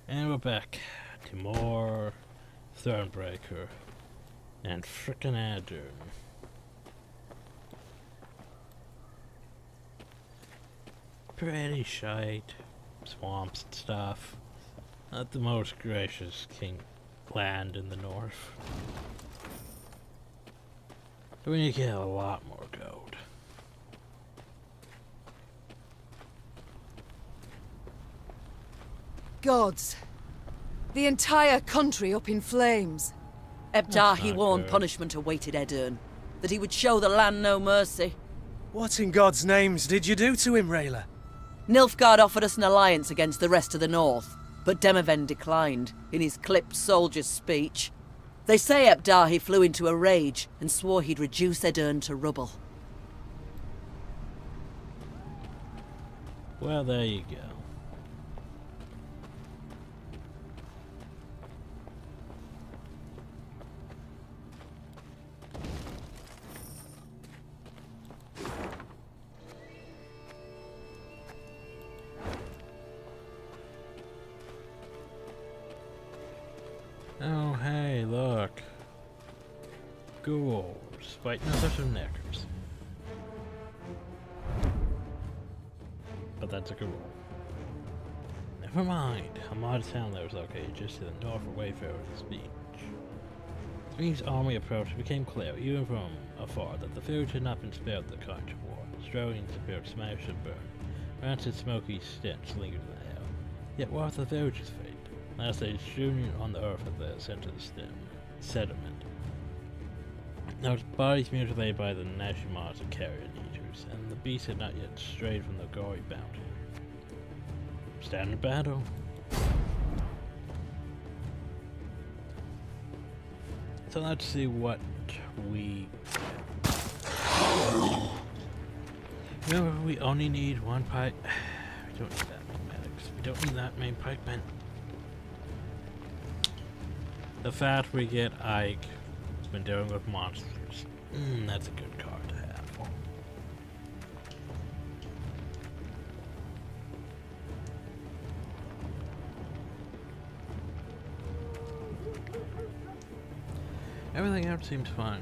And we're back to more Thronebreaker and frickin' Adern. Pretty shite, swamps and stuff. Not the most gracious king land in the north. But we need to get a lot more gold. Gods. The entire country up in flames. Ebdahi warned good. punishment awaited Edern, that he would show the land no mercy. What in God's names did you do to him, Rayla? Nilfgaard offered us an alliance against the rest of the north, but Demoven declined, in his clipped soldier's speech. They say Ebdahi flew into a rage and swore he'd reduce Edern to rubble. Well, there you go. Oh, hey, look. Ghouls fighting off some knackers. But that's a ghoul. Never mind. Hamad town there was located just to the north of Wayfarer's Beach. Three's army approach became clear, even from afar, that the village had not been spared the carnage of war. Strowing spirit smashed and burned. Rancid smoky stench lingered in the air. Yet what of the village's fate? Last they strewn on the earth at the center of the sediment. Now its bodies mutilated by the Nashimars and carrion eaters, and the beast had not yet strayed from the gory bounty. Standard battle. So let's see what we remember, we only need one pipe. We don't need that many medics. We don't need that many pikemen. The fact we get Ike when dealing with monsters. That's a good card to have. Everything else seems fine.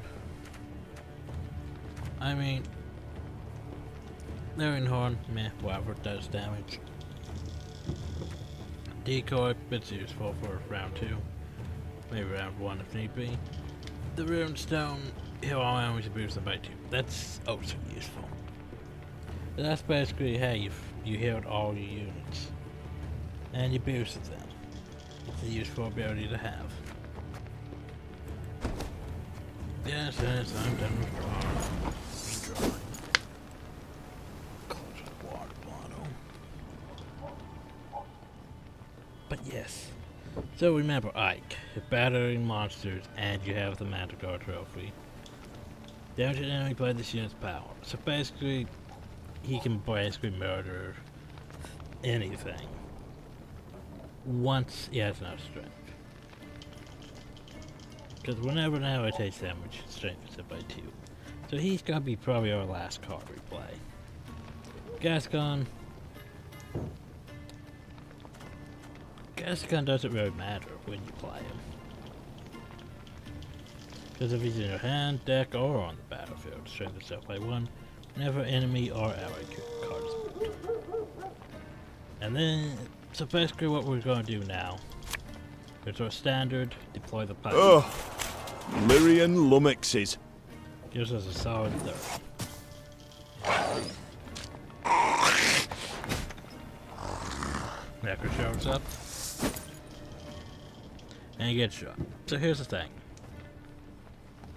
I mean, Larian Horn, meh, whatever, does damage. Decoy, it's useful for round 2. Maybe round 1 if need be. The Rune Stone, heal all enemies and boost them by 2. That's also useful. But that's basically, hey, you healed all your units. And you boosted them. It's a useful ability to have. Yes, I'm done with drawing. Close the water bottle. But yes. So remember Ike, you're battering monsters and you have the Manticore trophy. Damage an enemy by this unit's power. So basically, he can basically murder anything once he has enough strength. Because whenever an ally takes damage, strength is up by 2. So he's gonna be probably our last card we play. Gascon. Gascon doesn't really matter when you play him. Because if he's in your hand, deck, or on the battlefield, strength is up by 1 whenever enemy or ally card is moved. And then, so basically what we're gonna do now is our standard, deploy the pipe. Ugh, Lyrian lummoxes. Gives us a solid 30. Necker shows up. And he gets shot. So here's the thing.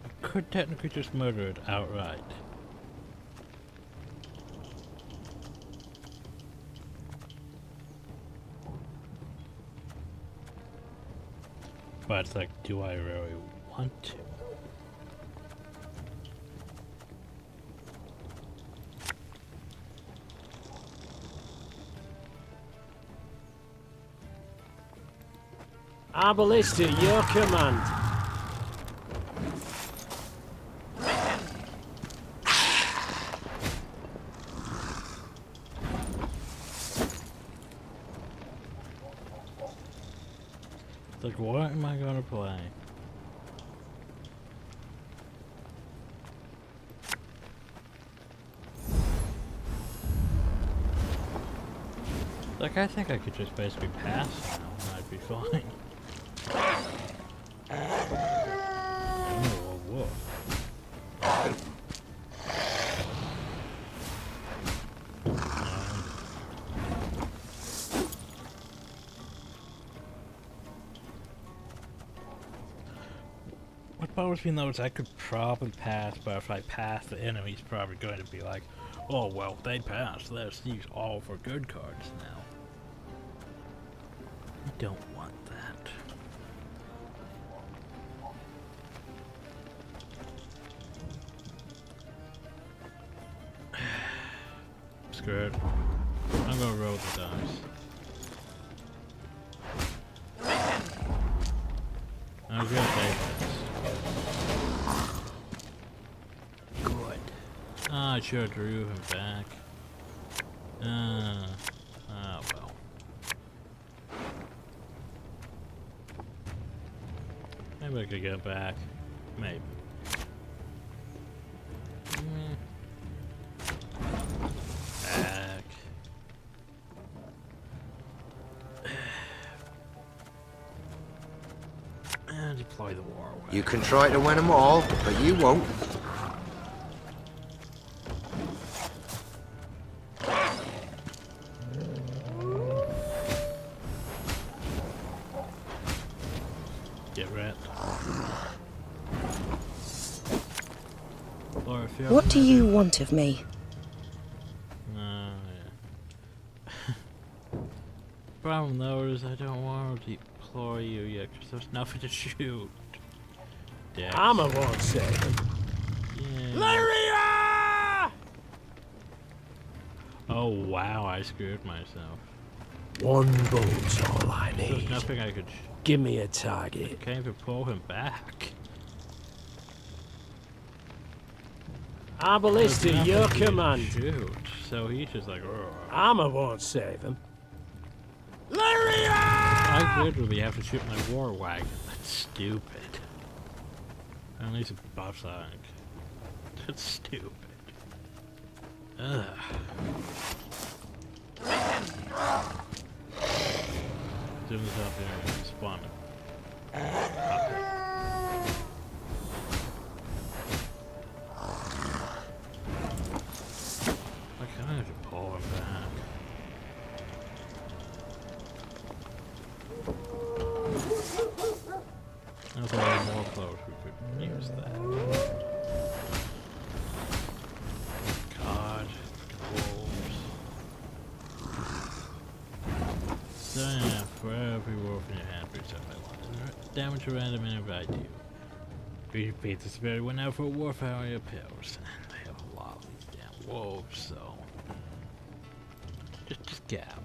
I could technically just murder it outright. But it's like, do I really want to? Our ballista, your command. Like, what am I gonna play? Like, I think I could just basically pass now and I'd be fine. Oh, whoa. What bothers me though is I could probably pass, but if I pass, the enemy's probably going to be like, oh well, they passed, let's use all for good cards now. I don't want that. Screw it. I'm gonna roll the dice. I was gonna take this. Good. Ah, I should have drew him back. Oh well. Maybe I could get back. Maybe. Back. And deploy the war wagon. You can try to win them all, but you won't. Get wrecked. Or if you're What do you want of me? Yeah. Problem though is I don't want to deploy you yet because there's nothing to shoot. Dex. Armor won't save him. Yeah. Lyria! Oh wow, I screwed myself. One bolt's all I There's need. nothing I could. Give me a target. Can't even pull him back. Our ballista, There's your nothing he can command. Shoot. So he's just like. "Rrr." Armor won't save him. I literally have to shoot my war wagon. That's stupid. At least a buff tank. That's stupid. Ugh. Zoom this up here and spawn it. I kind of pull him back. That's a little more close. We could use that. God, wolves. So yeah, for every wolf in your hand, reach up by one. Damage a random whenever I do. Repeat this very one out for a warfare area pills. They have a lot of these damn wolves, so just get out.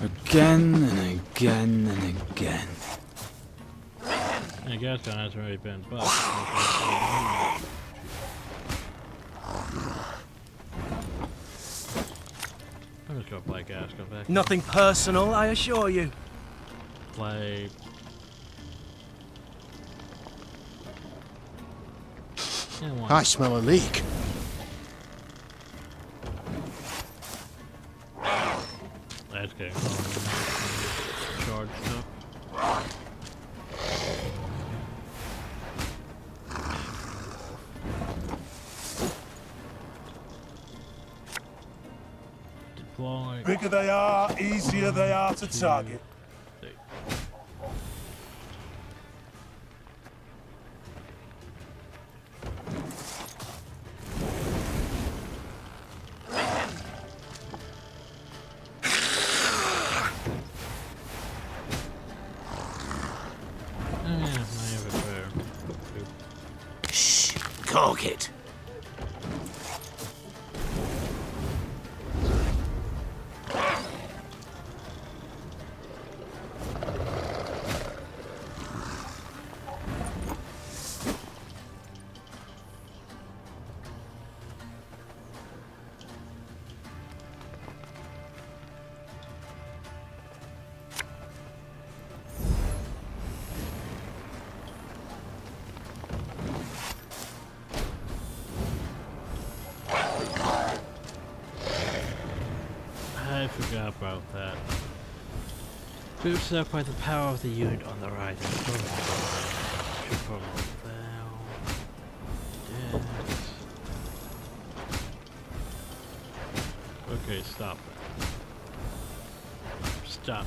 Again and again and again. I guess that has already been buffed. I'm just gonna play gas, go back. Nothing personal, I assure you. Play. Yeah, I smell a leak. That's getting charged up. Deploy. Bigger they are, easier they are to target. Shh, cork it. Forgot about that. Boots up by the power of the unit on the right. Okay, stop it. Stop.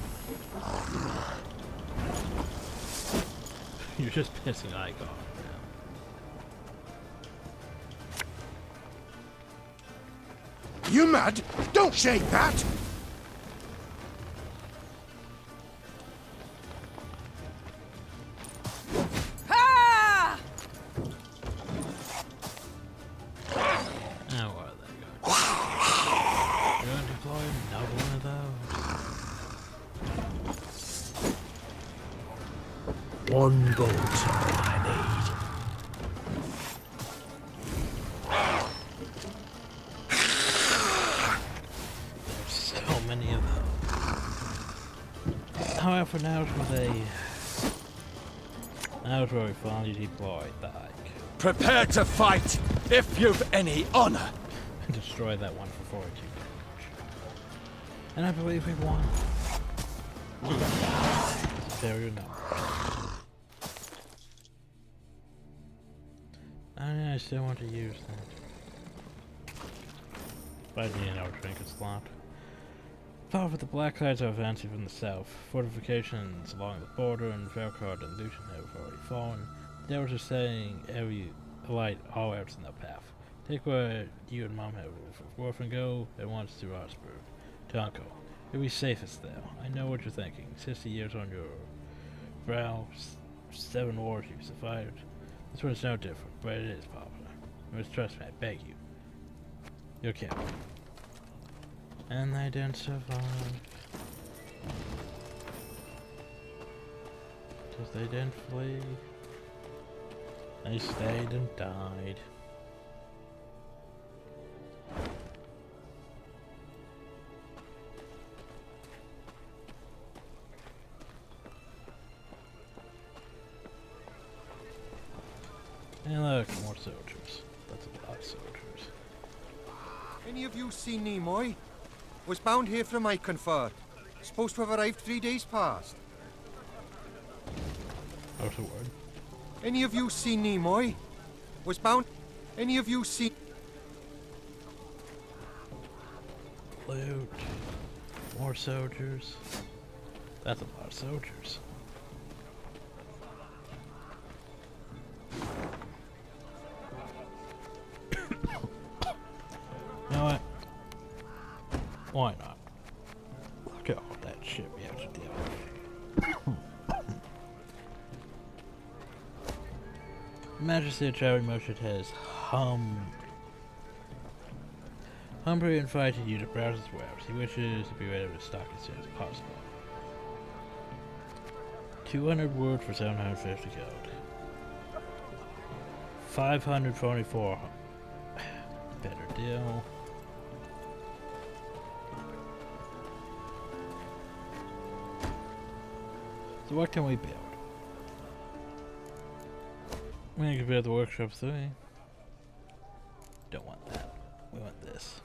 You're just pissing Ike off now. You mad? Don't shake that! Ah! Now where are they going? You're going to deploy another one of those? One boat's all I There's so many of them. However, now's where we finally deployed the Ike. Prepare to fight, if you've any honor. And destroy that one for 42 damage. And I believe we won. Superior number. I still want to use that. But I need another trinket slot. However, the Blacklights are advancing from the south. Fortifications along the border and Velcard and Lucian have already fallen. The Devils are saying every light all else in their path. Take where you and Mom have Wolf and go at once to Rossburg. Tonko, you'll be safest there. I know what you're thinking. 60 years on your brow, 7 wars you've survived. This one's no different, but it is popular. You must trust me, I beg you. You're captain. And they didn't survive. Because they didn't flee. They stayed and died. And look, more soldiers. That's a lot of soldiers. Any of you seen Nimoy? Was bound here from Iconford. Supposed to have arrived 3 days past. Out of word. Any of you seen Nimoy? Was bound... Any of you seen... Loot. More soldiers. That's a lot of soldiers. You know what? Why not? Look at all that shit we have to deal with. Majesty of Traveling Motion has Humbly invited you to browse his webs. He wishes to be ready to stock as soon as possible. 200 wood for 750 gold. 524. Better deal. So what can we build? We can build the workshop 3. Don't want that. We want this.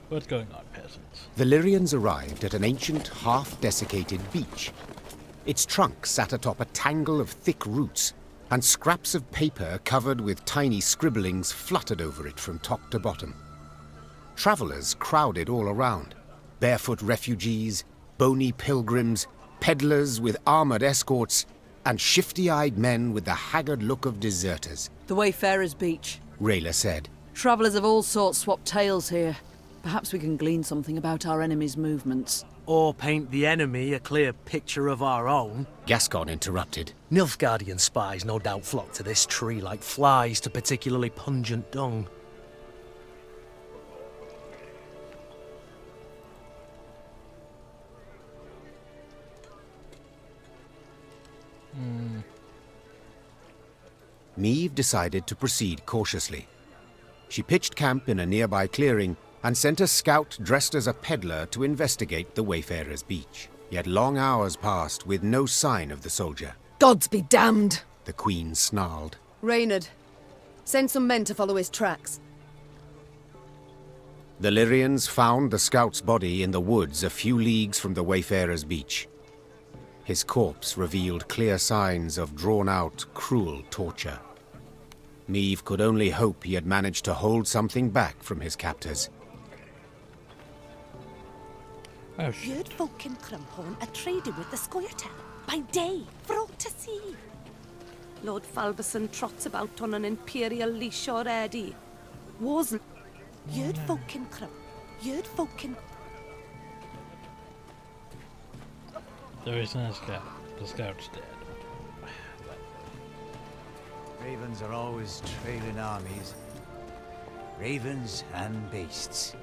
What's going on, peasants? Valyrians arrived at an ancient, half-desiccated beach. Its trunk sat atop a tangle of thick roots, and scraps of paper covered with tiny scribblings fluttered over it from top to bottom. Travelers crowded all around. Barefoot refugees, bony pilgrims, peddlers with armored escorts, and shifty-eyed men with the haggard look of deserters. The Wayfarer's Beach. Rayla said. Travellers of all sorts swap tales here. Perhaps we can glean something about our enemy's movements. Or paint the enemy a clear picture of our own. Gascon interrupted. Nilfgaardian spies no doubt flock to this tree like flies to particularly pungent dung. Niamh decided to proceed cautiously. She pitched camp in a nearby clearing and sent a scout dressed as a peddler to investigate the Wayfarer's Beach. Yet long hours passed with no sign of the soldier. Gods be damned! The Queen snarled. Reynard, Send some men to follow his tracks. The Lyrians found the scout's body in the woods a few leagues from the Wayfarer's beach. His corpse revealed clear signs of drawn-out, cruel torture. Niamh could only hope he had managed to hold something back from his captors. Oh, shit. You'd folk in Crumhorn are trading with the Scoia'tael by day for all to see. Lord Falberson trots about on an imperial leash already. Was you'd folk in You'd folk in. There is no scout. The scout's dead. Ravens are always trailing armies. Ravens and beasts.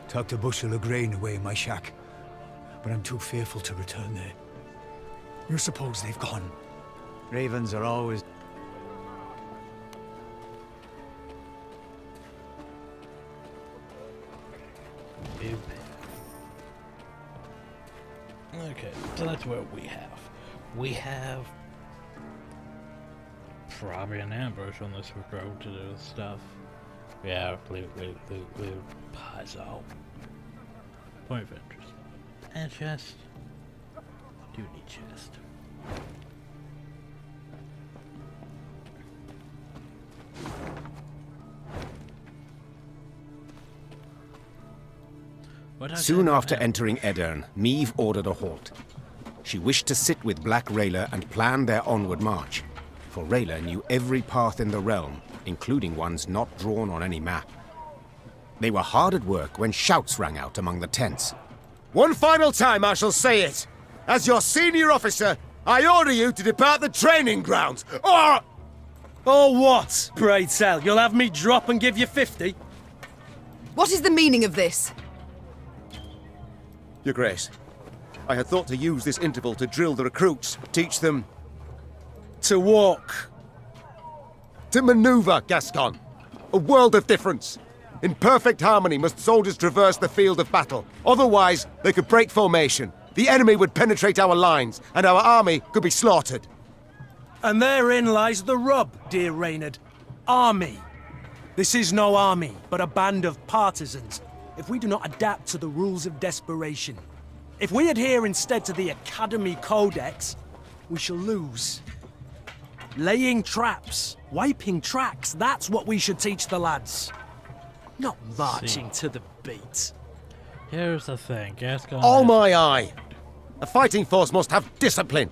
Tucked a bushel of grain away in my shack, but I'm too fearful to return there. You suppose they've gone? Ravens are always... Okay, so that's what we have. We have probably an ambush on this road to do stuff. Yeah, loot, puzzle. Point of interest. And chest. Do need chest. Soon after entering Edirn, Niamh ordered a halt. She wished to sit with Black Rayla and plan their onward march, for Rayla knew every path in the realm, including ones not drawn on any map. They were hard at work when shouts rang out among the tents. One final time I shall say it. As your senior officer, I order you to depart the training grounds, or... Or what, pray tell? You'll have me drop and give you 50? What is the meaning of this? Your Grace, I had thought to use this interval to drill the recruits, teach them... To walk. To maneuver, Gascon. A world of difference. In perfect harmony must soldiers traverse the field of battle. Otherwise, they could break formation. The enemy would penetrate our lines, and our army could be slaughtered. And therein lies the rub, dear Reynard. Army. This is no army, but a band of partisans. If we do not adapt to the rules of desperation, if we adhere instead to the Academy Codex, we shall lose. Laying traps, wiping tracks, that's what we should teach the lads. Not marching to the beat. Here's the thing, Gascon... All my eye! A fighting force must have discipline.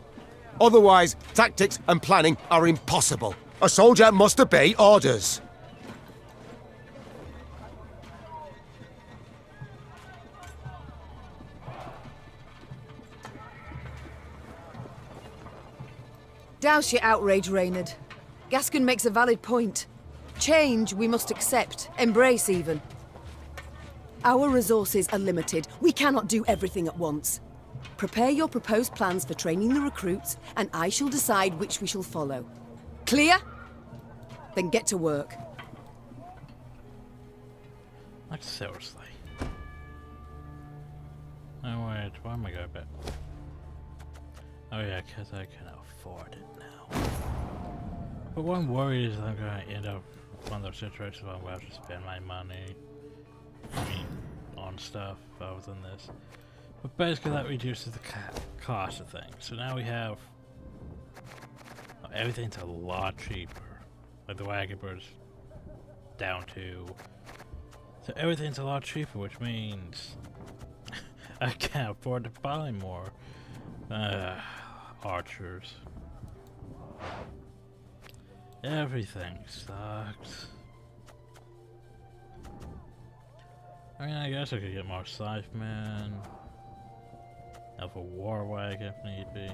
Otherwise, tactics and planning are impossible. A soldier must obey orders. Douse your outrage, Reynard. Gascon makes a valid point. Change we must accept, embrace even. Our resources are limited. We cannot do everything at once. Prepare your proposed plans for training the recruits, and I shall decide which we shall follow. Clear? Then get to work. Like, seriously. Oh wait, why am I going back? Oh yeah, because I can afford it now. But one worry is I'm going to end up in one of those situations where I'm going to have to spend my money on stuff other than this. But basically that reduces the cost of things. So now we have everything's a lot cheaper. Like the wagon bird's down to... So everything's a lot cheaper, which means I can't afford to buy more archers. Everything sucks. I mean, I guess I could get more scythemen. Have a war wagon if need be.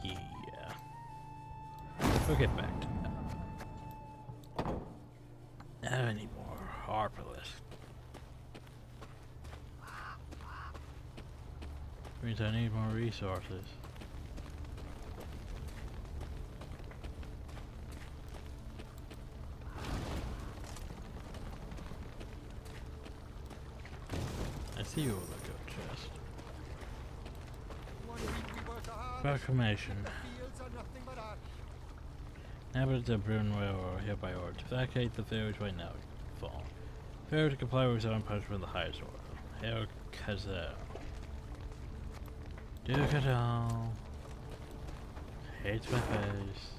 Yeah. We'll get back to that. Any more Harperless? Means I need more resources. Fuel the good chest. Proclamation. Inhabitants of Brunwell are hereby ordered to vacate the village by nightfall. Failure to comply with his own punishment of the highest order. Hail Kazel. Duke it all. Hates my face.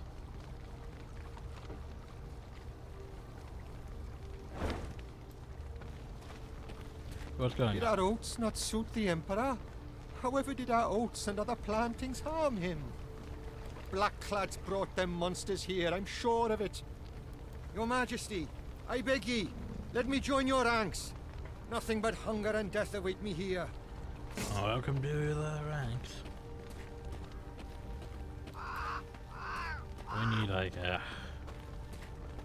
What's going Did on? our oats not suit the Emperor? However did our oats and other plantings harm him? Blackclads brought them monsters here, I'm sure of it. Your Majesty, I beg ye, let me join your ranks. Nothing but hunger and death await me here. Welcome to the ranks. We need like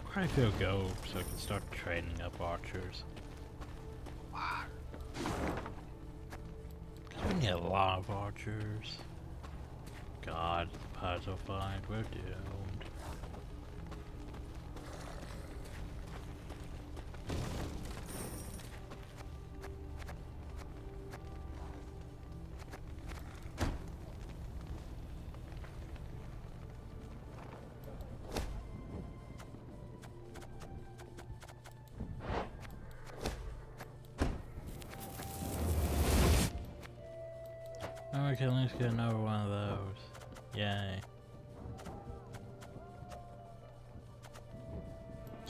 quite a few gold so we can start training up archers. We need a lot of archers. God, the pirates will find we're doomed. Oh, we can at least get another one of those. Yay.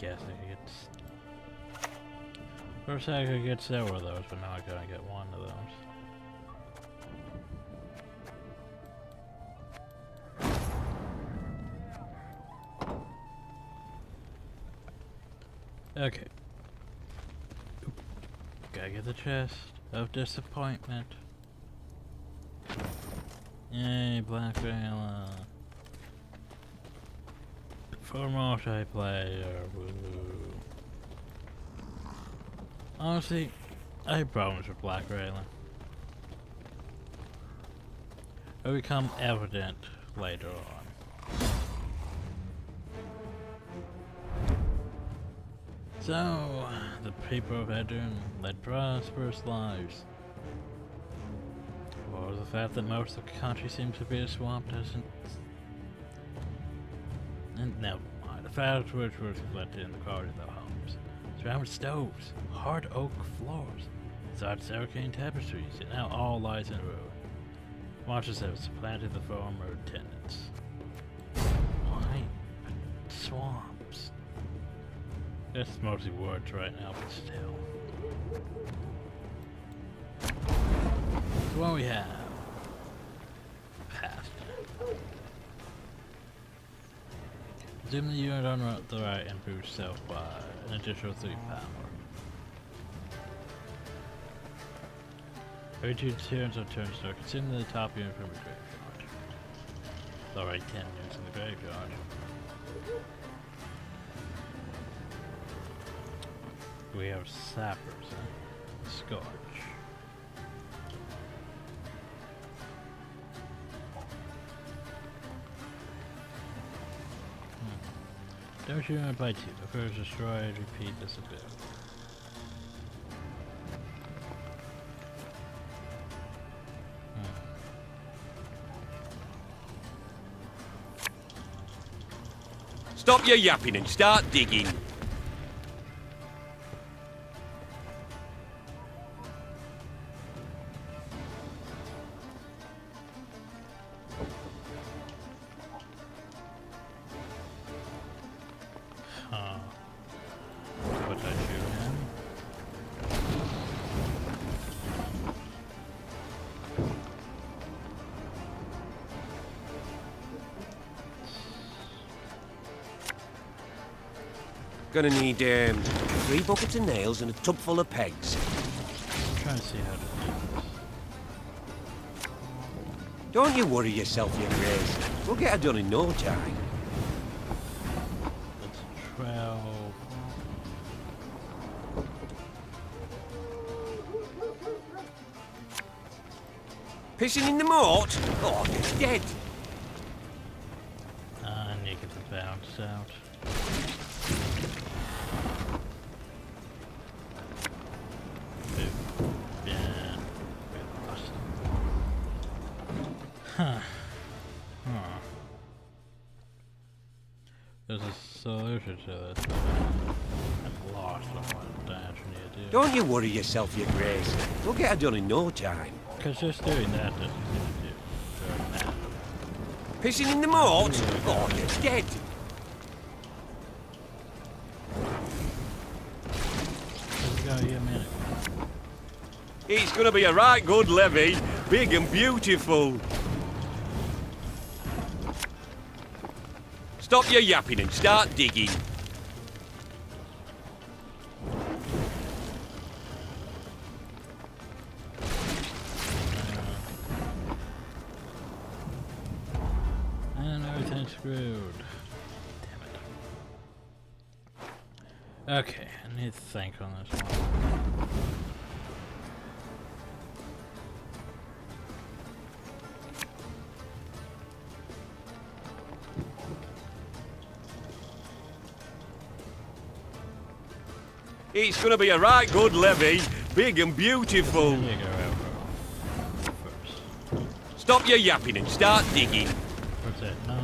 Guess I could get... First I could get several of those, but now I gotta get one of those. Okay. Oop. Gotta get the chest of disappointment. Yay, Black Vela. For multiplayer, woo. Honestly, I have problems with Black Vela. It'll become evident later on. So, the people of Edern led prosperous lives. Or the fact that most of the country seems to be a swamp doesn't... And never mind, the fact which was reflected in the quality of the homes. Surrounded stoves, hard oak floors, besides arcane tapestries, and now all lies in ruin. Monsters have supplanted the former tenants. Why? Swamps. It's mostly words right now, but still. So what we have? Past. Zoom the unit on the right and boost self by an additional 3 power. Every 2 turns on turn start, consume the top unit from the graveyard. It's already 10 units in the graveyard. We have sappers, huh? Scorch. Don't shoot him by 2. The first destroy, repeat this ability. Stop your yapping and start digging. Would I shoot him? Gonna need 3 buckets of nails and a tub full of pegs. I'm trying to see how to do this. Don't you worry yourself, young Grace. We'll get her done in no time. That's 12. Pissing in the moat? Oh, you're dead. I need to get the bounce out. Boom. Yeah. Huh. There's a solution to this. I'm lost on what I actually need to do. Don't you worry yourself, your grace. We'll get it done in no time. Because just doing that doesn't do that. Pissing in the moat? Oh, you're dead. Let's go, you a minute. It's gonna be a right good levy. Big and beautiful. Stop your yapping and start digging. And everything's screwed. Damn it. Okay, I need to think on this one. It's gonna be a right good levy. Big and beautiful. There you go, first. Stop your yapping and start digging. What's that? 9.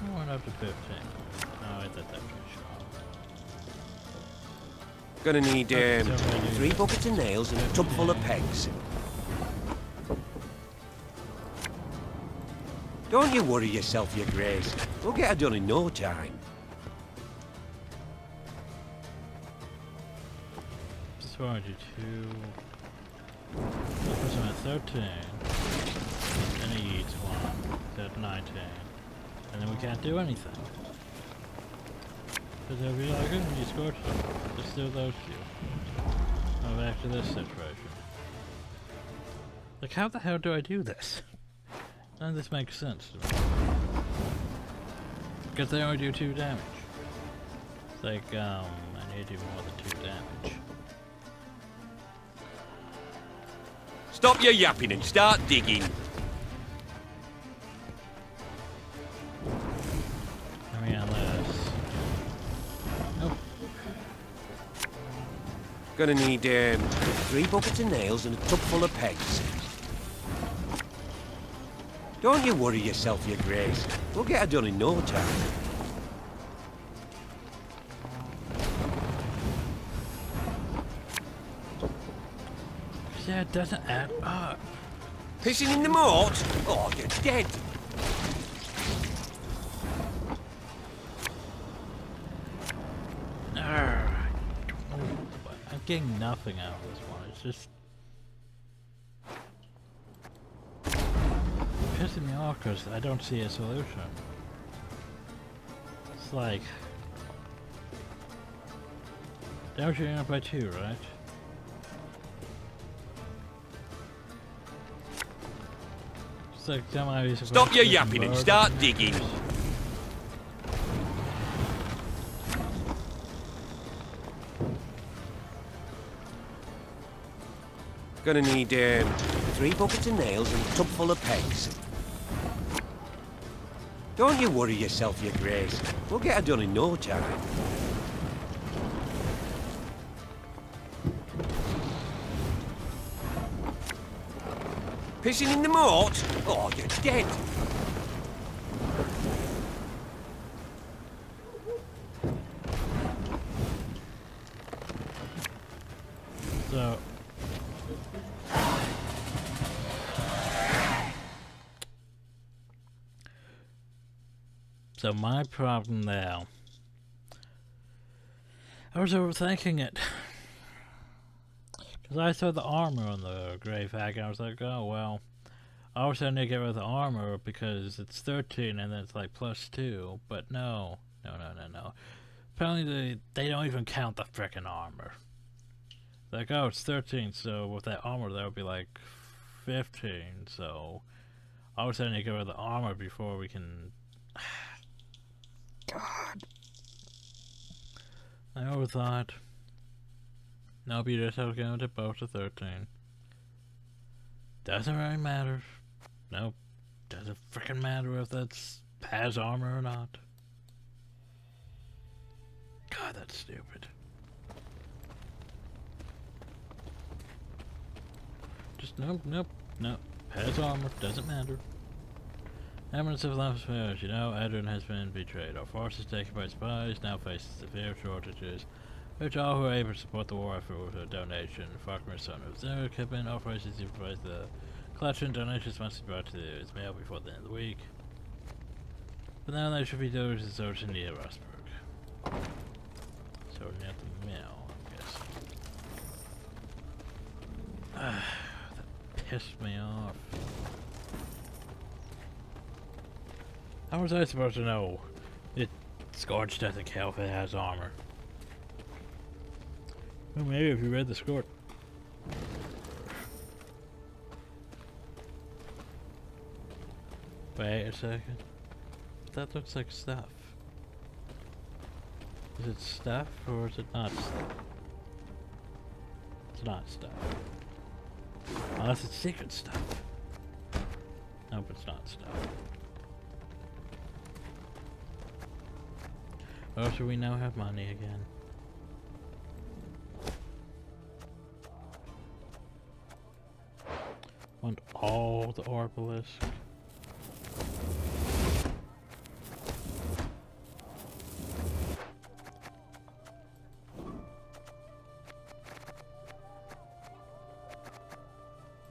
I went up to 15. Oh, I thought that was short. Gonna need 3 buckets of nails and a tub full of pegs. Don't you worry yourself, your grace. We'll get it done in no time. So I do 2. That puts him at 13. Then he eats 1. He's at 19. And then we can't do anything. Because they'll be like, oh, you scorched them. Just do those 2. Oh, back to this situation. Like, how the hell do I do this? None of this makes sense to me. Because they only do 2 damage. It's like, I need to do more than 2 damage. Stop your yapping and start digging. I mean, unless... Nope. Gonna need 3 buckets of nails and a tub full of pegs. Don't you worry yourself, your grace. We'll get it done in no time. Yeah, it doesn't add up. Pissing in the moat? Oh, you're dead. I'm getting nothing out of this one. It's just pissing me off because I don't see a solution. It's like, damage you're up by 2, right? It's like, stop your yapping and start digging. Gonna need 3 buckets of nails and a tub full of pegs. Don't you worry yourself, your grace. We'll get it done in no time. Pissing in the moat? Oh, you're dead. So my problem now, I was overthinking it. Because I saw the armor on the Grave Hag, and I was like, oh, well, obviously I need to get rid of the armor because it's 13 and then it's like +2, but no. Apparently they don't even count the frickin' armor. Like, oh, it's 13, so with that armor that would be like 15, so obviously I need to get rid of the armor before we can... God. I overthought. Nope, you just have to go to both to 13. Doesn't really matter. Nope. Doesn't frickin' matter if that's has armor or not. God, that's stupid. Just nope. Has armor, doesn't matter. Eminence of last affairs, you know, Edwin has been betrayed. Our forces taken by spies, now faces severe shortages. Which all who are able to support the war effort with a donation. Faulkner, son of Zurich, have been operations to provide the collection. Donations must be brought to his mail before the end of the week. But now they should be delivered to Zurich near Rosberg. So near the mill, I guess. That pissed me off. How was I supposed to know it Scorched at the Caliph has armor? Well, maybe if you read the score. Wait a second. That looks like stuff. Is it stuff or is it not stuff? It's not stuff. Unless it's secret stuff. Nope, it's not stuff. Oh, so we now have money again. Want all the Orbalisk.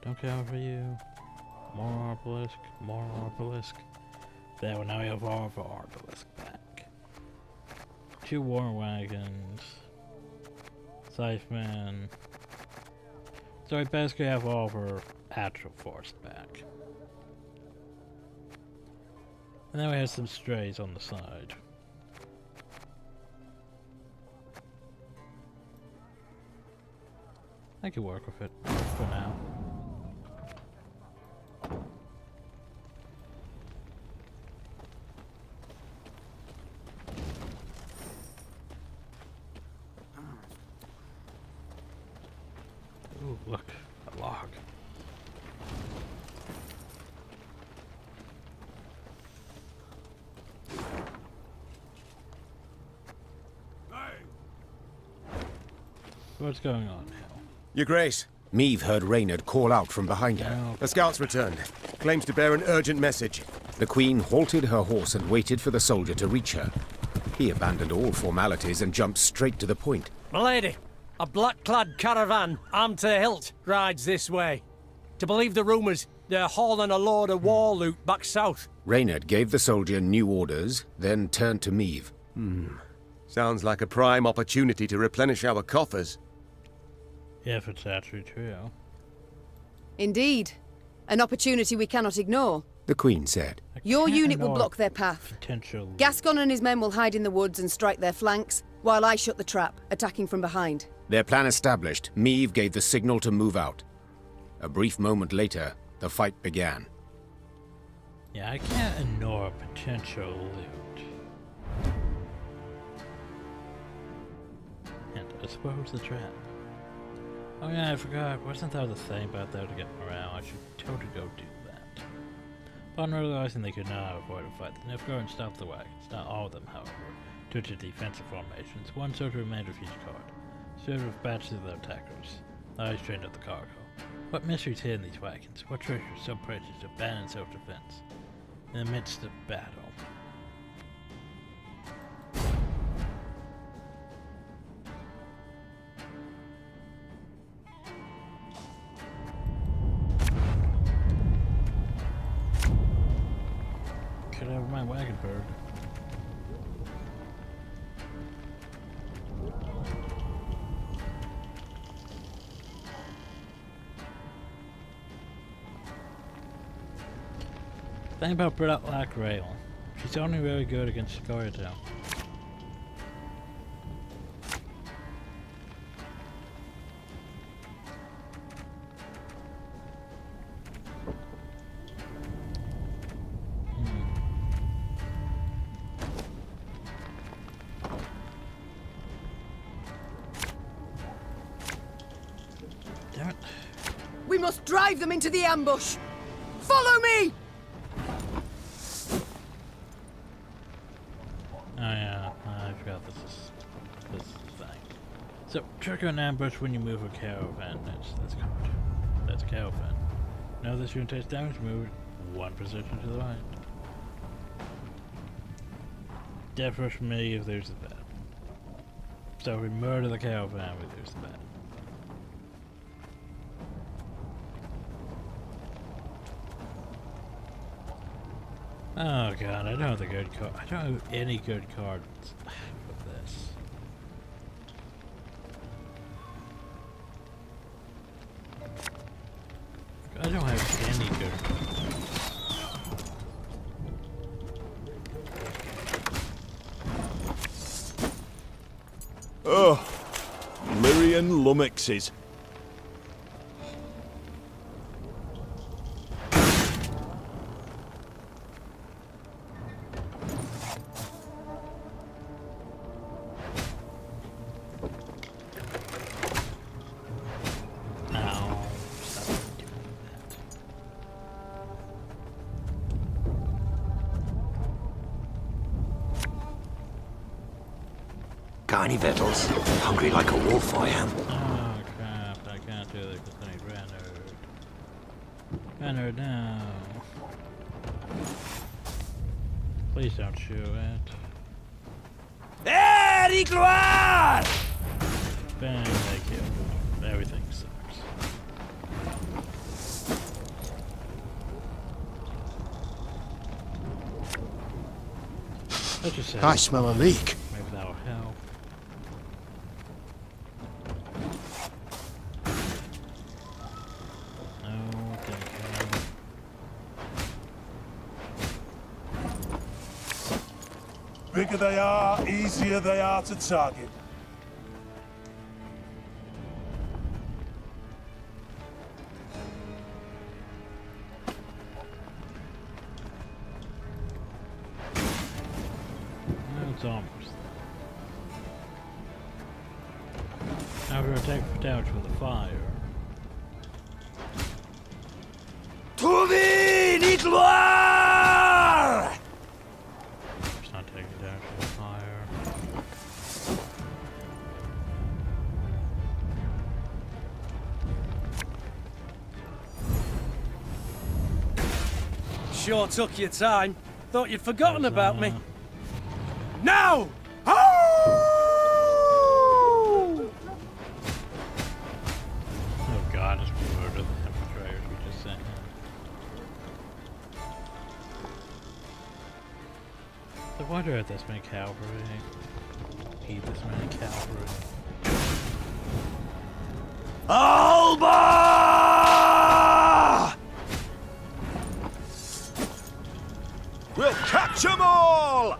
Don't care for you. More Orbalisk, more Orbalisk. There, well, now we have all of our Orbalisk back. 2 war wagons. Scytheman. So we basically have all of our actual force back. And then we have some strays on the side. I can work with it for now. Ooh, look, a log. What's going on now? Your Grace. Meave heard Reynard call out from behind her. A scout's returned. Claims to bear an urgent message. The Queen halted her horse and waited for the soldier to reach her. He abandoned all formalities and jumped straight to the point. Milady, a black-clad caravan, armed to the hilt, rides this way. To believe the rumours, they're hauling a load of war loot back south. Reynard gave the soldier new orders, then turned to Meave. Sounds like a prime opportunity to replenish our coffers. Yeah, if it's actually true. Indeed. An opportunity we cannot ignore. The Queen said. Your unit will block their path. Potential. Gascon and his men will hide in the woods and strike their flanks, while I shut the trap, attacking from behind. Their plan established, Meave gave the signal to move out. A brief moment later, the fight began. Yeah, I can't ignore potential loot. And I suppose the trap. Oh yeah, I forgot. Wasn't there the thing about there to get morale? I should totally go do that. Upon realizing they could not avoid a fight, the Nilfgaard stopped the wagons. Not all of them, however, due to defensive formations. One soldier remained with each guard, served with badges of their attackers. Eyes trained at the cargo. What mysteries hid in these wagons? What treasures so precious to abandon self-defense in the midst of battle? Could have my wagon bird. Thing about Black Rail, she's only really good against Scoia'tael. Damn it. We must drive them into the ambush! Follow me! Oh yeah, I forgot this is the thing. So trigger an ambush when you move a caravan. That's called. That's a caravan. Now this unit takes damage, move one position to the right. Death rush me if there's a bad. So if we murder the cow family, there's the bad. Oh god, I don't have the good card. I don't have any good cards with this. I don't have any good cards. Oh, Lyrian lummoxes. Got any victuals? Hungry like a wolf, I am. Oh crap, I can't do this because I need Reynard. Reynard, no. Please don't shoot it. Hey, Gloire! Bang, thank you. Everything sucks. Let's just say I smell a leak. maybe that'll help. No, thank you. Bigger they are, easier they are to target. It's almost there. After attack damage from the fire. To thee, Gloire! It's not taking damage from the fire. Sure took your time. Thought you'd forgotten about me. Now! Ho! Oh god, it's murder the infiltrators we just sent in. The wonder at this many cavalry. Eat this many cavalry. Alba! We'll catch 'em all!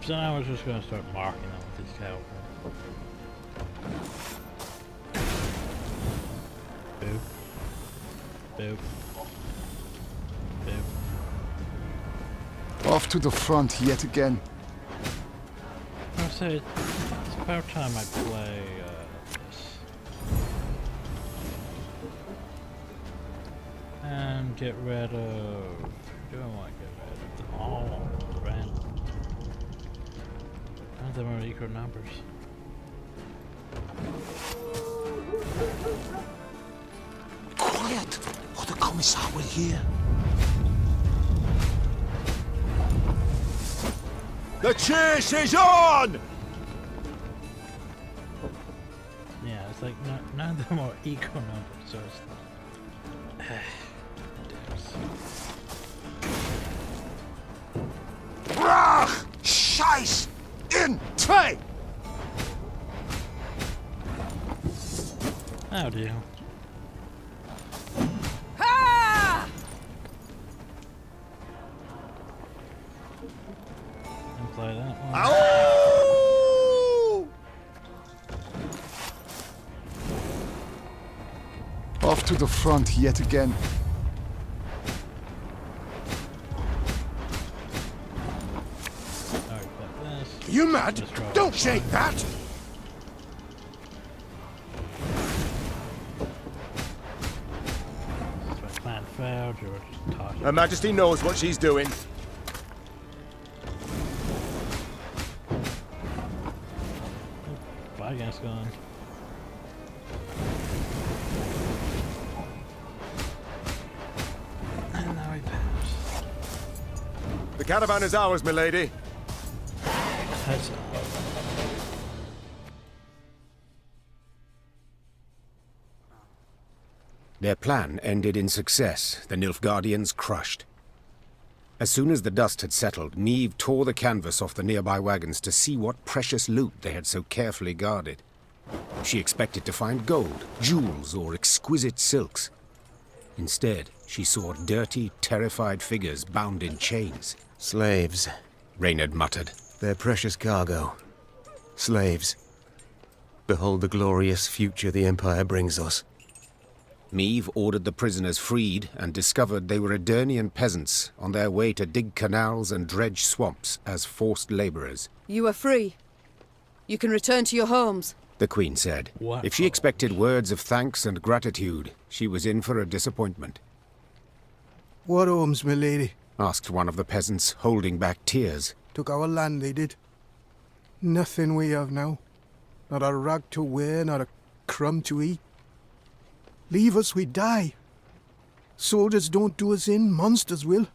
So now we're just gonna start marking them with these cavalry. Boop. Boop. Boop. Off to the front yet again. I would say it's about time I play this. And get rid of... Do I want to get rid of them all? Random. None of them are equal numbers. Quiet, or the Commissar will hear. The chase is on! Yeah, it's like none of them are equal numbers, so it's... Brach! Scheiß! In! Zwei! How do you? Ha! And play that one. Ow! Off to the front yet again. Alright, play this. You mad? Destroy Don't the shake fire. that! So my plan failed, you were just talking. Her Majesty knows what she's doing. Bye, gas gone. The caravan is ours, milady. That's Their plan ended in success, the Nilfgaardians crushed. As soon as the dust had settled, Niamh tore the canvas off the nearby wagons to see what precious loot they had so carefully guarded. She expected to find gold, jewels, or exquisite silks. Instead, she saw dirty, terrified figures bound in chains. Slaves, Reynard muttered. their precious cargo. Slaves. Behold the glorious future the Empire brings us. Niamh ordered the prisoners freed and discovered they were Edirnian peasants on their way to dig canals and dredge swamps as forced labourers. You are free. You can return to your homes. The Queen said. What? If she expected words of thanks and gratitude, she was in for a disappointment. What homes, my lady? Asked one of the peasants, holding back tears. Took our land, they did. Nothing we have now. Not a rag to wear, not a crumb to eat. Leave us, we die. Soldiers don't do us in, monsters will.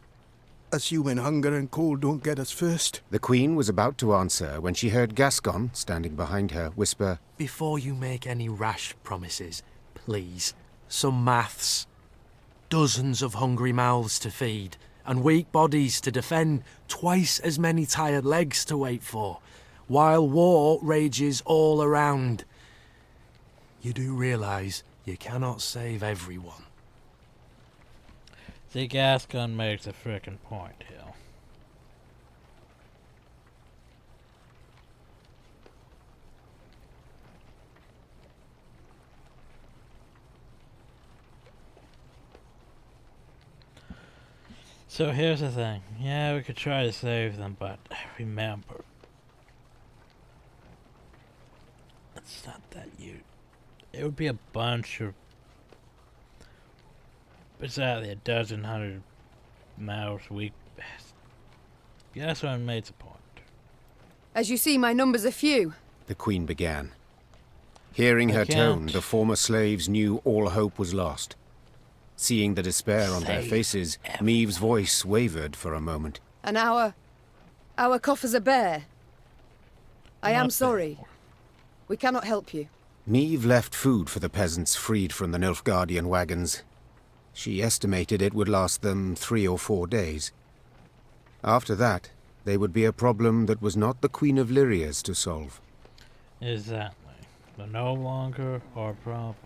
Us human hunger and cold don't get us first. The Queen was about to answer when she heard Gascon, standing behind her, whisper, Before you make any rash promises, please, some maths. Dozens of hungry mouths to feed, and weak bodies to defend, twice as many tired legs to wait for, while war rages all around. You do realise you cannot save everyone. The Gascon makes a frickin' point here. So here's the thing. Yeah, we could try to save them, but remember, it's not that you. It would be a bunch of. Exactly a dozen, 100 mouths weak. Yes, I made the point. As you see, my numbers are few. the Queen began. Hearing her tone, the former slaves knew all hope was lost. Seeing the despair on their faces, Niamh's voice wavered for a moment. And our coffers are bare. I am sorry. We cannot help you. Niamh left food for the peasants freed from the Nilfgaardian wagons. She estimated it would last them 3 or 4 days. After that, they would be a problem that was not the Queen of Lyria's to solve. Exactly. They're no longer our problem.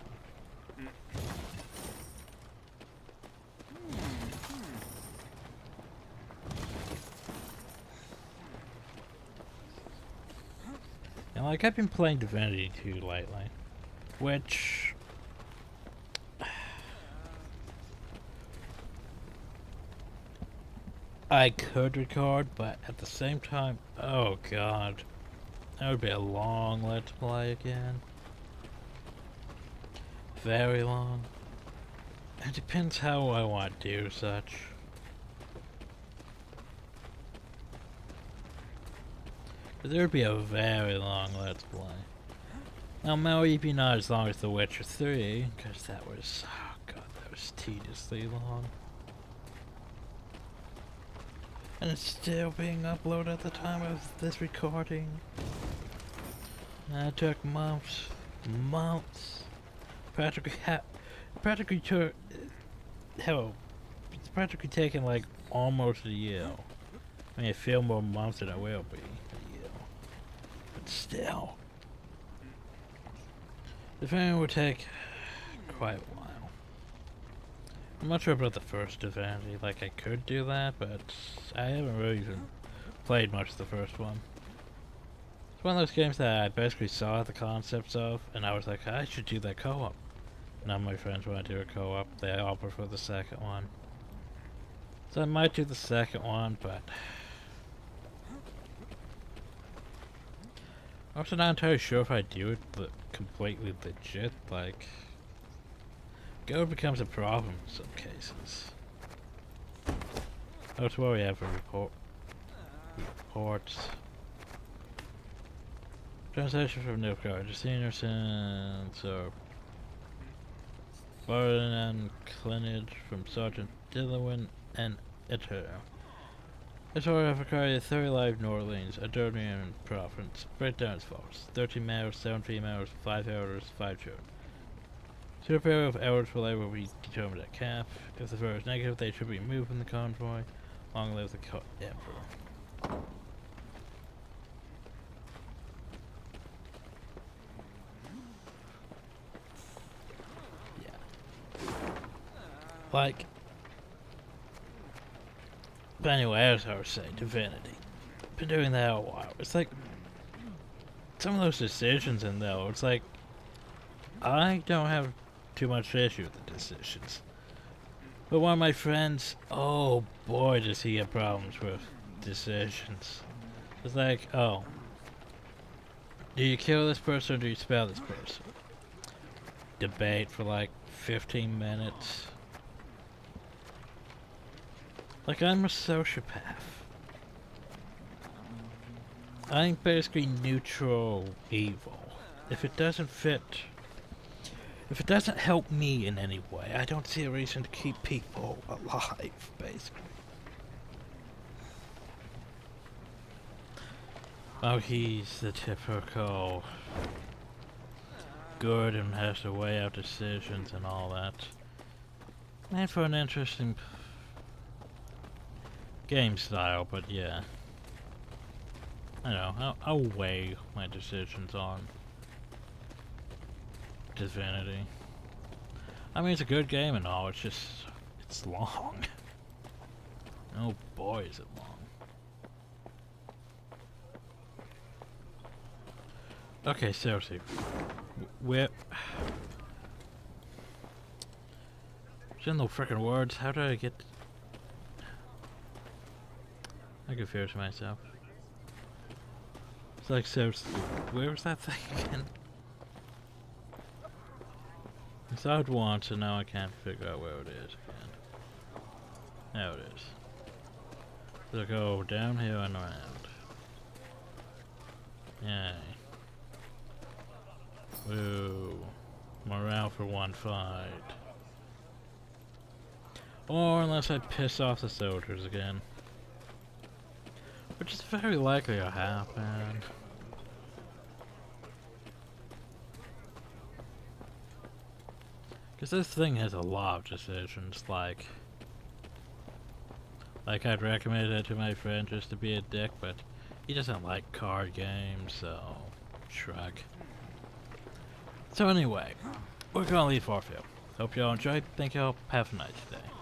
And like, I've been playing Divinity 2 lately, which I could record, but at the same time, oh god, that would be a long let's play again. Very long. It depends how I want to do such. There would be a very long let's play. Now maybe not as long as The Witcher 3, because that was, oh god, that was tediously long. And it's still being uploaded at the time of this recording. That took months. Practically took, hell, it's practically taken like almost a year. I mean, a few more months than it will be. But still, the film would take quite a while. I'm not sure about the first Divinity, like I could do that, but I haven't really even played much of the first one. It's one of those games that I basically saw the concepts of, and I was like, I should do that co-op. None of my friends want to do a co-op, they all prefer the second one. So I might do the second one, but I'm also not entirely sure if I do it completely legit, like, gold becomes a problem in some cases. That's why we have a reports. Translation from Nilfgaard, the senior since Baron and Clinage from Sergeant Dillowin and Etter. This order have acquired 30 live New Orleans, a Durnian province. Breakdown as follows: 13 males, 7 females, 5 elders, 5 children. So a pair of elders for labor will be determined at cap. If the vote is negative, they should be removed from the convoy. Long live the Emperor. Yeah. Like. But anyway, as I was saying, Divinity. Been doing that a while. It's like. Some of those decisions in there, it's like. I don't have too much issue with the decisions. But one of my friends, oh boy does he have problems with decisions. It's like, oh. Do you kill this person or do you spell this person? Debate for like 15 minutes. Like, I'm a sociopath. I'm basically neutral evil. If it doesn't fit... If it doesn't help me in any way, I don't see a reason to keep people alive, basically. Oh, he's the typical good and has to weigh out decisions and all that. Made for an interesting game style, but yeah. I know, I'll weigh my decisions on Divinity. I mean, it's a good game and all, it's just, it's long. Oh boy, is it long. Okay, seriously. Where... There's no frickin' words, how did I get... I confuse myself. It's like, seriously, where was that thing again? I saw it once and now I can't figure out where it is again. There it is. So go down here and around. Yay. Woo. Morale for one fight. Or unless I piss off the soldiers again. Which is very likely to happen. Because this thing has a lot of decisions, like I'd recommend it to my friend just to be a dick, but he doesn't like card games, so shrug. So anyway, we're gonna leave Farfield. Hope y'all enjoyed. Thank y'all. Have a nice day.